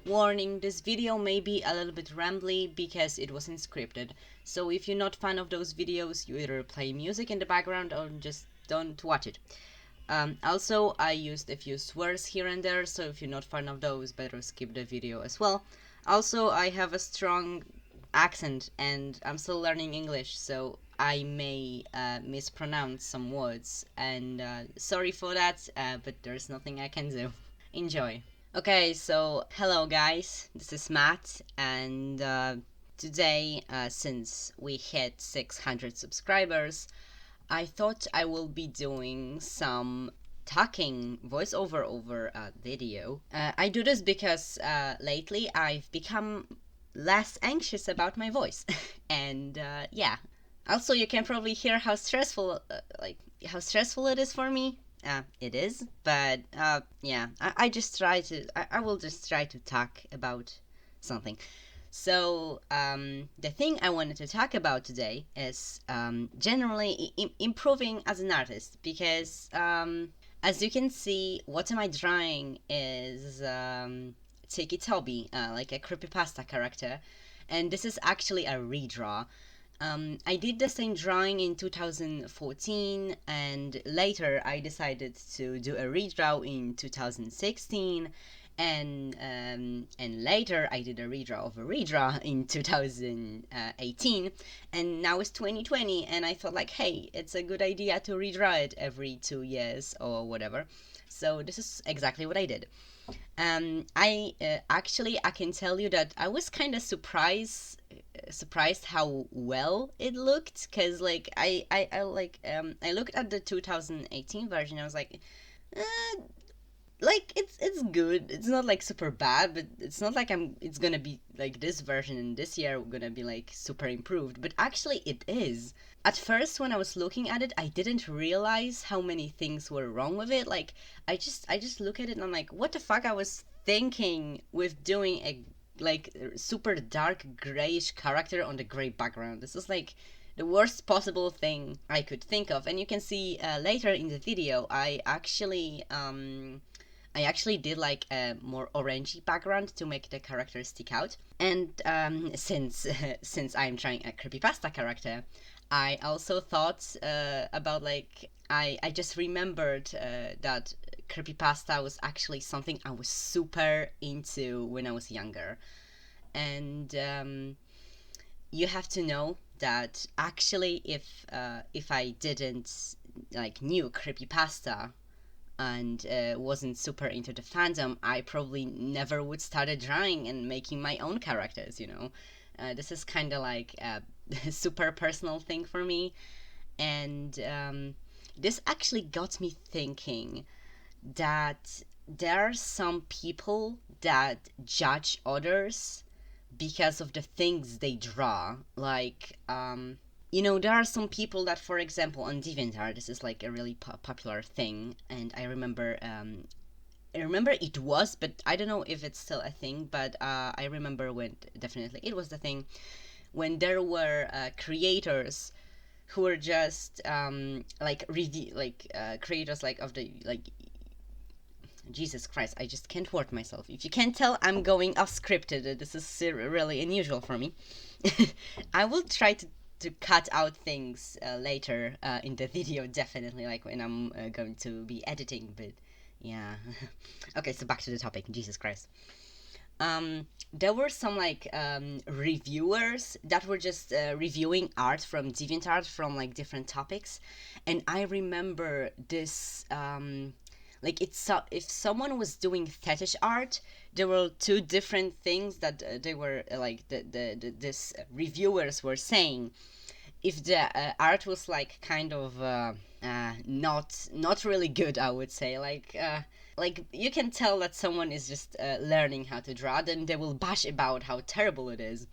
Warning, this video may be a little bit rambly because it wasn't scripted. So if you're not fan of those videos, you either play music in the background or just don't watch it. Also, I used a few swears here and there, so if you're not fan of those, better skip the video as well. Also, I have a strong accent and I'm still learning English, so I may mispronounce some words, and sorry for that, but there's nothing I can do. Enjoy. Okay, so hello guys, this is Matt, and today, since we hit 600 subscribers, I thought I will be doing some talking voiceover over a video. I do this because lately I've become less anxious about my voice, and yeah. Also, you can probably hear how stressful, how stressful it is for me. It is, but yeah, I will just try to talk about something. So, the thing I wanted to talk about today is generally improving as an artist, because as you can see, what am I drawing is Ticci Toby, like a creepypasta character, and this is actually a redraw. I did the same drawing in 2014, and later I decided to do a redraw in 2016, and later I did a redraw of a redraw in 2018, and now it's 2020, and I thought like, hey, it's a good idea to redraw it every 2 years or whatever. So this is exactly what I did. I actually I can tell you that I was kind of surprised how well it looked, because like I looked at the 2018 version. I was uh, like it's good. It's not like super bad, but it's not like it's gonna be like this version in this year gonna be like super improved. But actually it is. At first, when I was looking at it, I didn't realize how many things were wrong with it. Like I just look at it and I'm like, what the fuck I was thinking with doing a like super dark grayish character on the gray background. This is like the worst possible thing I could think of. And you can see later in the video, I actually did like a more orangey background to make the character stick out. And since since I'm trying a creepypasta character, I also thought about like I just remembered that creepypasta was actually something I was super into when I was younger, and you have to know that actually if I didn't like knew creepypasta and wasn't super into the fandom, I probably never would started drawing and making my own characters. This is kind of like a super personal thing for me, and this actually got me thinking that there are some people that judge others because of the things they draw. Like, there are some people that, for example, on DeviantArt, this is like a really popular thing, and I remember it was, but I don't know if it's still a thing. But I remember when definitely it was the thing when there were creators who were just creators like of the like. Jesus Christ, I just can't word myself. If you can't tell, I'm going off scripted. This is really unusual for me. I will try to cut out things later in the video, definitely, like when I'm going to be editing, but yeah. Okay, so back to the topic. Jesus Christ. There were some reviewers that were just reviewing art from DeviantArt from like different topics, and I remember this if someone was doing fetish art, there were two different things that they were this reviewers were saying. If the art was like kind of not really good, I would say, like you can tell that someone is just learning how to draw, then they will bash about how terrible it is.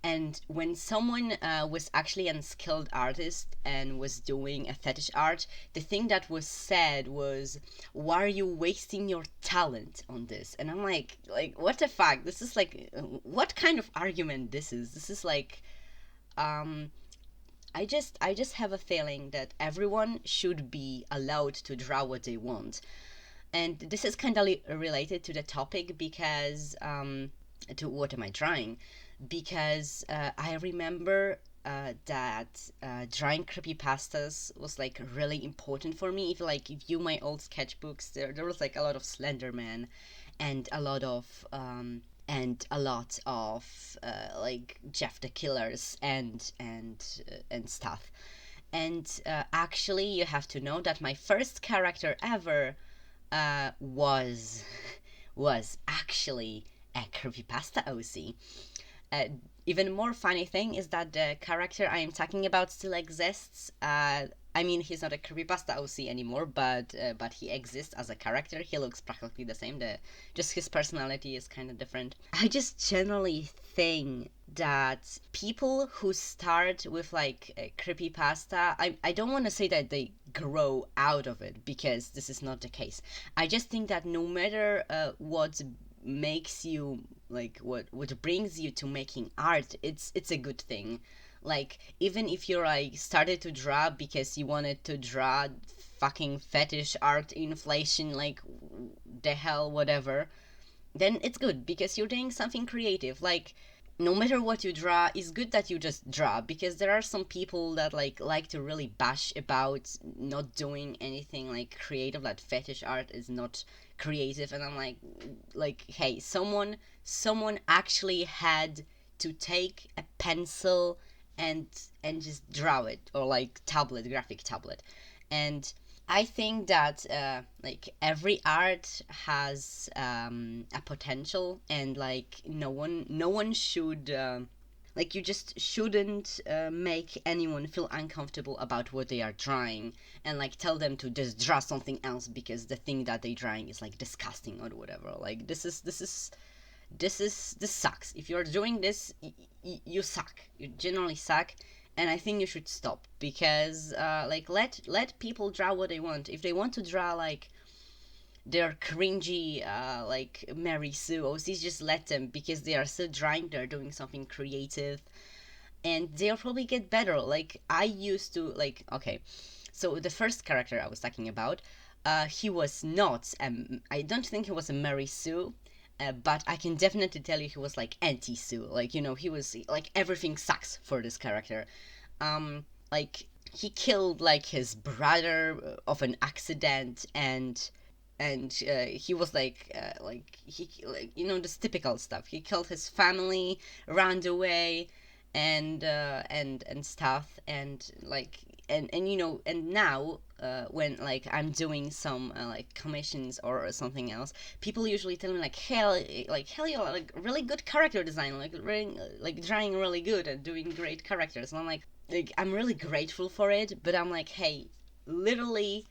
And when someone was actually an unskilled artist and was doing a fetish art, the thing that was said was, "Why are you wasting your talent on this?" And I'm like, what the fuck? This is like, what kind of argument this is? This is like, I just have a feeling that everyone should be allowed to draw what they want. And this is kind of related to the topic because, to what am I drawing? Because I remember that drawing creepypastas was like really important for me. If like you view my old sketchbooks, there was like a lot of Slenderman, and a lot of like Jeff the Killers and stuff. And actually, you have to know that my first character ever was was actually a creepypasta OC. Uh, Even more funny thing is that the character I am talking about still exists. I mean, he's not a creepypasta OC anymore, but he exists as a character. He looks practically the same. Just his personality is kind of different. I just generally think that people who start with like a creepypasta, I don't want to say that they grow out of it, because this is not the case. I just think that no matter what makes you like what brings you to making art, it's a good thing. Like, even if you're like started to draw because you wanted to draw fucking fetish art, inflation, like the hell, whatever, then it's good because you're doing something creative. Like, no matter what you draw, it's good that you just draw, because there are some people that like to really bash about not doing anything like creative, that fetish art is not creative. And I'm like, hey, someone actually had to take a pencil and just draw it, or like graphic tablet. And I think that like every art has a potential, and like no one should like, you just shouldn't make anyone feel uncomfortable about what they are drawing, and like tell them to just draw something else because the thing that they're drawing is like disgusting or whatever. Like, this sucks. If you're doing this, you suck. You generally suck. And I think you should stop, because like, let people draw what they want. If they want to draw like their cringy like Mary Sue OCs, just let them, because they are still drawing, they're doing something creative, and they'll probably get better. Like, I used to, like, okay, so the first character I was talking about, he was not I don't think he was a Mary Sue, but I can definitely tell you he was like anti-Sue. Like, he was like, everything sucks for this character. Like, he killed like his brother of an accident, and he was like he, like, this typical stuff. He killed his family, ran away, and stuff, and like, and now when like I'm doing some like commissions or something else, people usually tell me like, hell, you're like really good character design, like really, like drawing really good and doing great characters. And I'm like, I'm really grateful for it, but I'm like, hey, literally,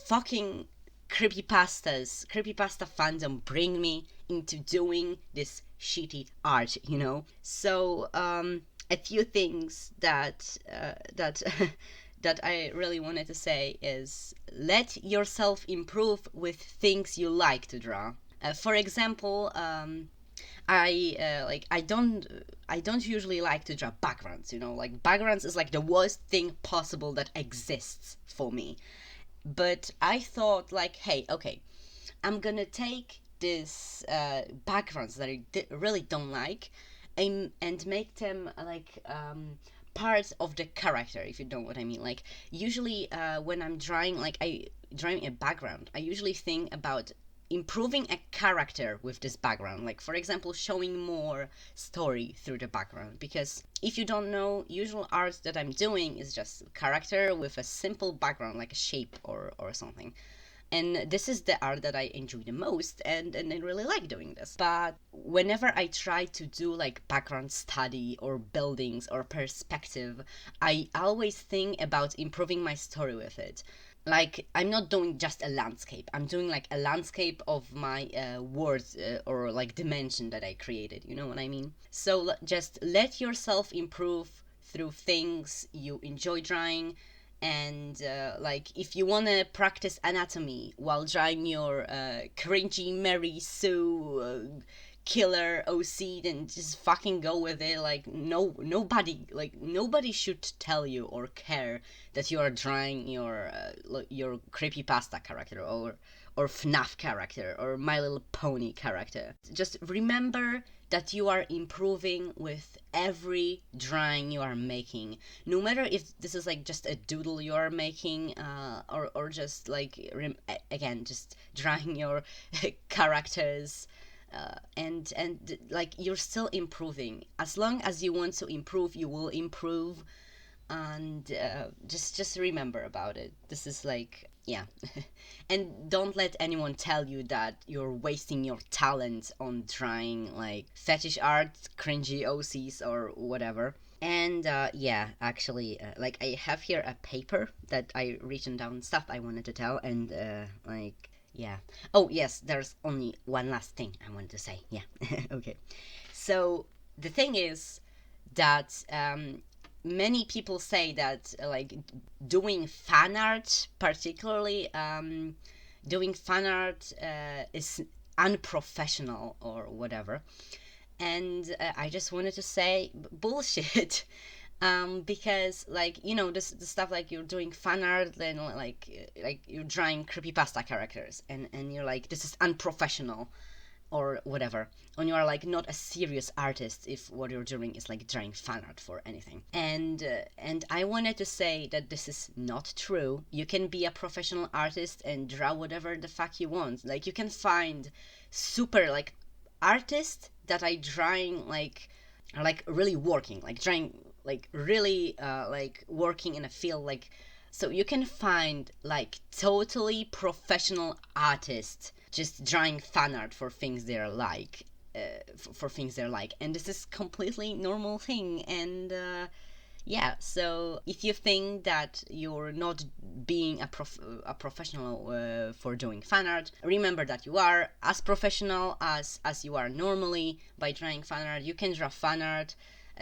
fucking creepypasta fandom bring me into doing this shitty art. So a few things that that I really wanted to say is, let yourself improve with things you like to draw. For example, I don't usually like to draw backgrounds. Like, backgrounds is like the worst thing possible that exists for me. But I thought, like, hey, okay, I'm gonna take this backgrounds that I really don't like, and make them like parts of the character, if you know what I mean. Like, usually when I'm drawing, like, drawing a background, I usually think about improving a character with this background, like, for example, showing more story through the background. Because if you don't know, usual art that I'm doing is just character with a simple background, like a shape or something. And this is the art that I enjoy the most, and I really like doing this. But whenever I try to do like background study or buildings or perspective, I always think about improving my story with it. Like, I'm not doing just a landscape, I'm doing like a landscape of my words, or like dimension that I created, you know what I mean? So just let yourself improve through things you enjoy drawing. And like, if you want to practice anatomy while drawing your cringy Mary Sue killer OC, then just fucking go with it. Like, nobody should tell you or care that you are drawing your creepypasta character, or FNAF character or My Little Pony character. Just remember that you are improving with every drawing you are making. No matter if this is like just a doodle you are making, or just like, again, just drawing your characters. And like, you're still improving. As long as you want to improve, you will improve. And just remember about it. This is like, yeah. And don't let anyone tell you that you're wasting your talent on drawing like fetish art, cringy OCs, or whatever. And yeah, actually, like, I have here a paper that I written down stuff I wanted to tell, and like, yeah. Oh yes, there's only one last thing I wanted to say. Yeah. Okay. So the thing is that many people say that like doing fan art, particularly doing fan art, is unprofessional or whatever. And I just wanted to say bullshit. Because, like, you know, this the stuff like you're doing fan art, then like you're drawing creepypasta characters, and you're like, this is unprofessional or whatever, and you are like not a serious artist if what you're doing is like drawing fan art for anything. And I wanted to say that this is not true. You can be a professional artist and draw whatever the fuck you want. Like, you can find super like artists that are drawing like, are like really working, like drawing like really like working in a field, like, so you can find like totally professional artists just drawing fan art for things they're like, for things they're like, and this is completely normal thing. And yeah, so if you think that you're not being a professional for doing fan art, remember that you are as professional as you are normally by drawing fan art. You can draw fan art.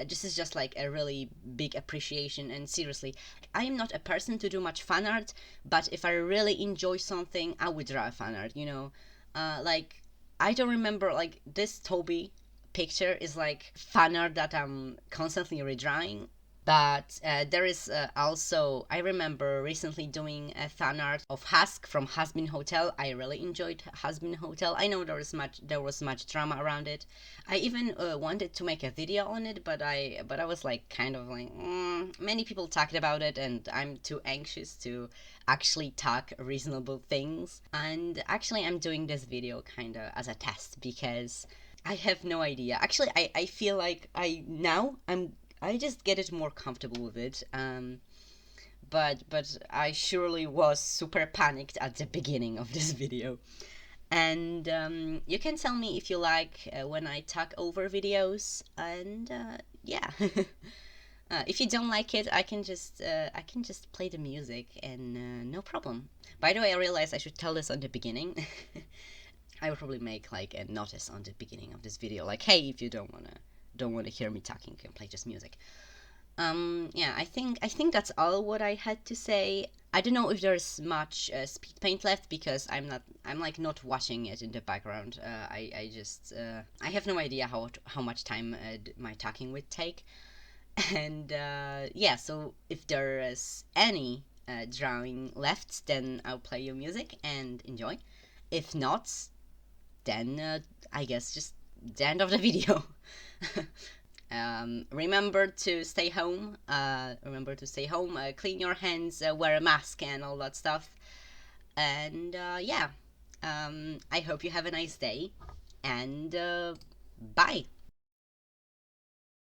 This is just like a really big appreciation. And seriously, I am not a person to do much fan art, but if I really enjoy something, I would draw a fan art, you know. Like, I don't remember, like, this Toby picture is like fan art that I'm constantly redrawing. But there is also, I remember recently doing a fan art of Husk from Hasbin Hotel. I really enjoyed Hasbin Hotel. I know there was much drama around it. I even wanted to make a video on it, but I was like kind of like, many people talked about it, and I'm too anxious to actually talk reasonable things. And actually, I'm doing this video kind of as a test because I have no idea. Actually, I feel like I just get it more comfortable with it. But I surely was super panicked at the beginning of this video. And you can tell me if you like when I talk over videos. And yeah, if you don't like it, I can just play the music, and no problem. By the way, I realized I should tell this on the beginning. I will probably make like a notice on the beginning of this video, like, hey, if you don't wanna hear me talking, you can play just music. Yeah, I think that's all what I had to say. I don't know if there's much Speedpaint left, because I'm like not watching it in the background. I just I have no idea how much time my talking would take. And yeah, so if there is any drawing left, then I'll play your music and enjoy. If not, then I guess just the end of the video. Remember to stay home. Clean your hands, wear a mask, and all that stuff. And yeah, I hope you have a nice day. And bye.